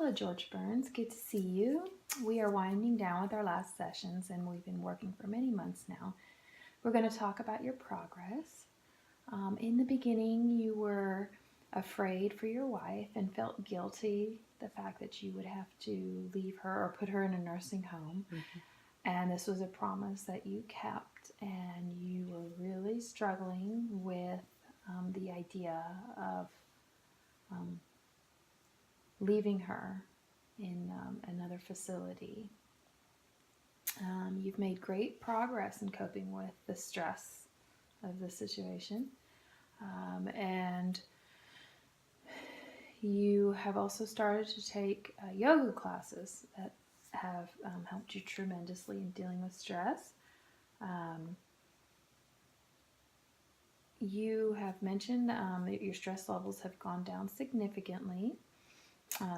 Hello, George Burns. Good to see you. We are winding down with our last sessions, and we've been working for many months now. We're going to talk about your progress. In the beginning, you were afraid for your wife and felt guilty the fact that you would have to leave her or put her in a nursing home. Mhm. And this was a promise that you kept, and you were really struggling with the idea of um, leaving her in another facility. You've made great progress in coping with the stress of the situation. And you have also started to take yoga classes that have helped you tremendously in dealing with stress. Um, you have mentioned that your stress levels have gone down significantly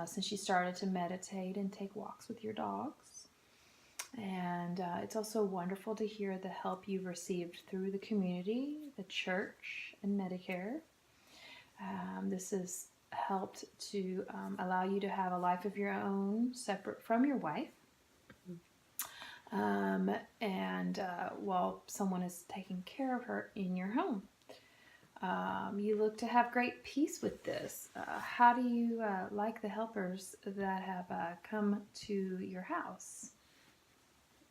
since you started to meditate and take walks with your dogs. And it's also wonderful to hear the help you've received through the community, the church, and Medicare. This has helped to allow you to have a life of your own separate from your wife. And while someone is taking care of her in your home. You look to have great peace with this. How do you like the helpers that have come to your house?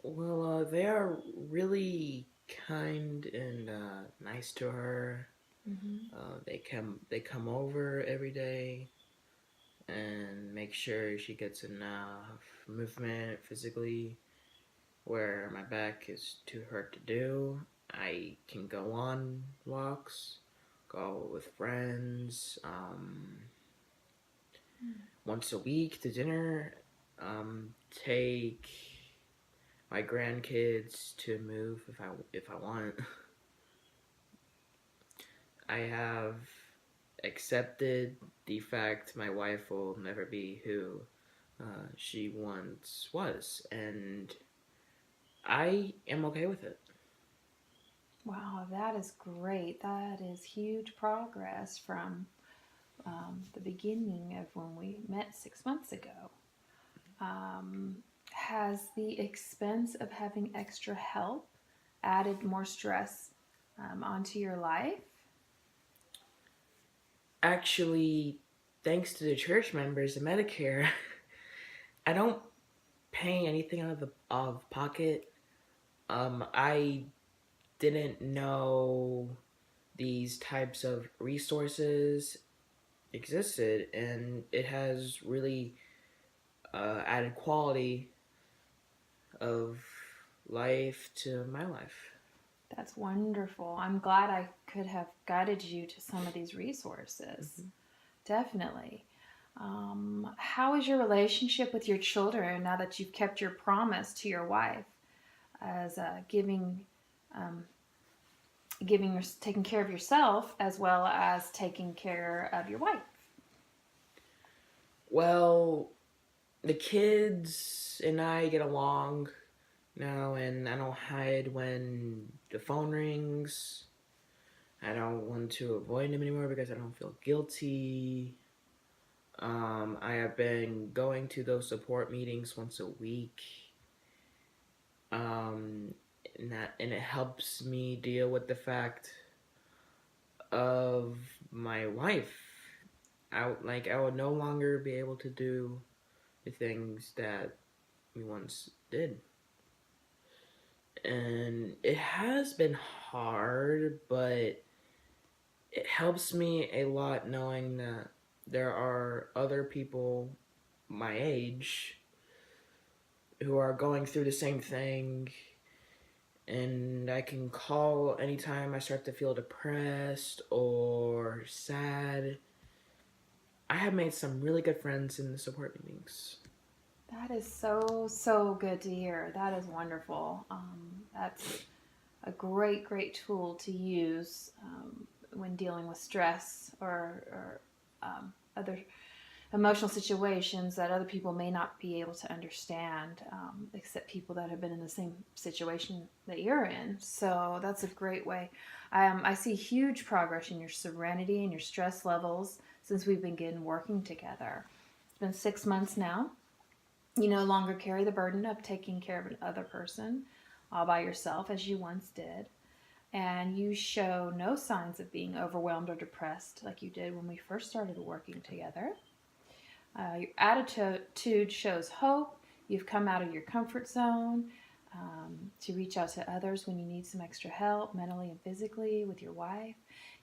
Well, they are really kind and nice to her. Mm-hmm. They come over every day and make sure she gets enough movement physically. Where my back is too hurt to do, I can go on walks, go with friends. Once a week to dinner. Take my grandkids to move if I want. I have accepted the fact my wife will never be who she once was, and I am okay with it. Wow, that is great. That is huge progress from the beginning of when we met 6 months ago. Um, has the expense of having extra help added more stress onto your life? Actually, thanks to the church members and Medicare, I don't pay anything out of pocket. I didn't know these types of resources existed, and it has really added quality of life to my life. That's wonderful. I'm glad I could have guided you to some of these resources. Mm-hmm. Definitely. How is your relationship with your children now that you've kept your promise to your wife as um, taking care of yourself as well as taking care of your wife? Well, the kids and I get along now, and I don't hide when the phone rings. I don't want to avoid them anymore because I don't feel guilty. I have been going to those support meetings once a week. Um, and it helps me deal with the fact of my wife. I would no longer be able to do the things that we once did. And it has been hard, but it helps me a lot knowing that there are other people my age who are going through the same thing, and I can call anytime I start to feel depressed or sad. I have made some really good friends in the support meetings. That is so, so good to hear. That is wonderful. That's a great, great tool to use when dealing with stress or other emotional situations that other people may not be able to understand, except people that have been in the same situation that you're in. So that's a great way. I see huge progress in your serenity and your stress levels since we've been working together. It's been 6 months now. You no longer carry the burden of taking care of another person all by yourself as you once did. And you show no signs of being overwhelmed or depressed like you did when we first started working together. Your attitude shows hope. You've come out of your comfort zone to reach out to others when you need some extra help, mentally and physically, with your wife.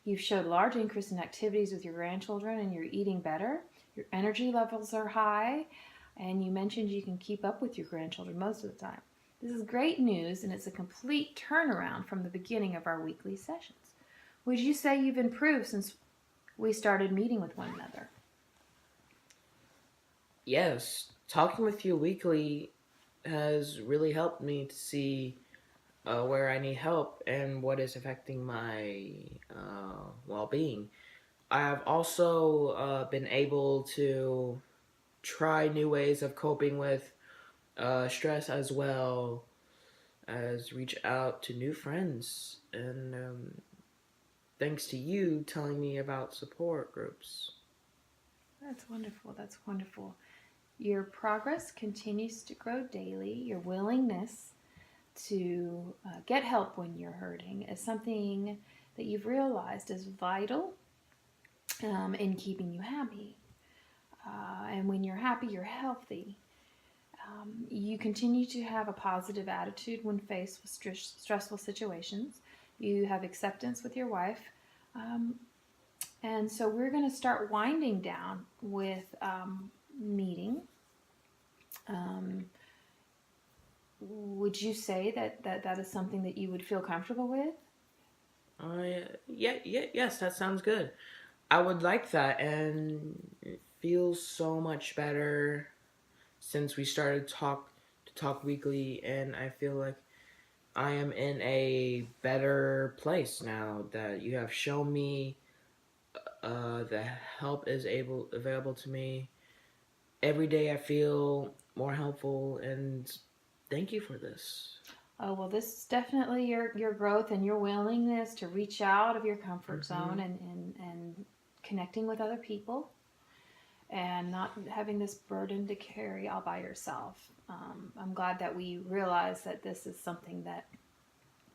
You've showed large increase in activities with your grandchildren, and you're eating better. Your energy levels are high, and you mentioned you can keep up with your grandchildren most of the time. This is great news, and it's a complete turnaround from the beginning of our weekly sessions. Would you say you've improved since we started meeting with one another? Yes, talking with you weekly has really helped me to see where I need help and what is affecting my well being. I have also been able to try new ways of coping with stress, as well as reach out to new friends. And thanks to you telling me about support groups. That's wonderful. That's wonderful. Your progress continues to grow daily. Your willingness to get help when you're hurting is something that you've realized is vital in keeping you happy. And when you're happy, you're healthy. You continue to have a positive attitude when faced with stressful situations. You have acceptance with your wife. And so we're going to start winding down with meeting. Would you say that is something that you would feel comfortable with? Yes, that sounds good. I would like that, and it feels so much better since we started to talk weekly, and I feel like I am in a better place now that you have shown me the help is able available to me. Every day I feel more helpful, and thank you for this. Oh, well, this is definitely your growth and your willingness to reach out of your comfort Mm-hmm. zone and connecting with other people and not having this burden to carry all by yourself. I'm glad that we realize that this is something that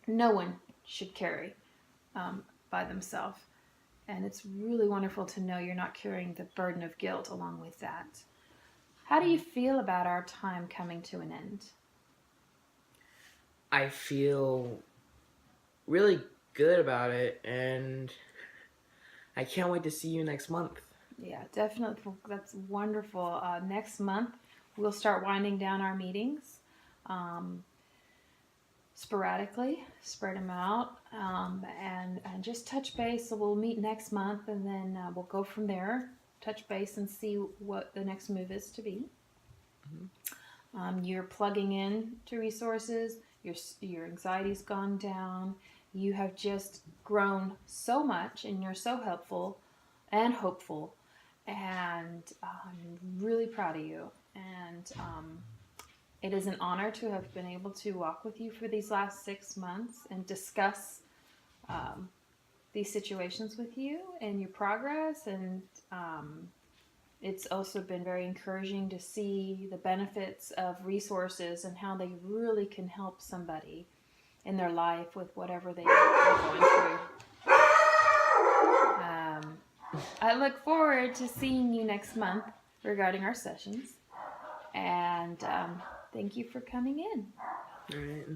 no one should carry by themselves. And it's really wonderful to know you're not carrying the burden of guilt along with that. How do you feel about our time coming to an end? I feel really good about it, and I can't wait to see you next month. Yeah, definitely. That's wonderful. Next month, we'll start winding down our meetings um, sporadically, spread them out, and just touch base. So we'll meet next month, and then we'll go from there, touch base, and see what the next move is to be. You're plugging in to resources. Your anxiety's gone down. You have just grown so much, and you're so helpful and hopeful. And I'm really proud of you. And it is an honor to have been able to walk with you for these last 6 months and discuss these situations with you and your progress. And it's also been very encouraging to see the benefits of resources and how they really can help somebody in their life with whatever they're going through. I look forward to seeing you next month regarding our sessions. And thank you for coming in. All right.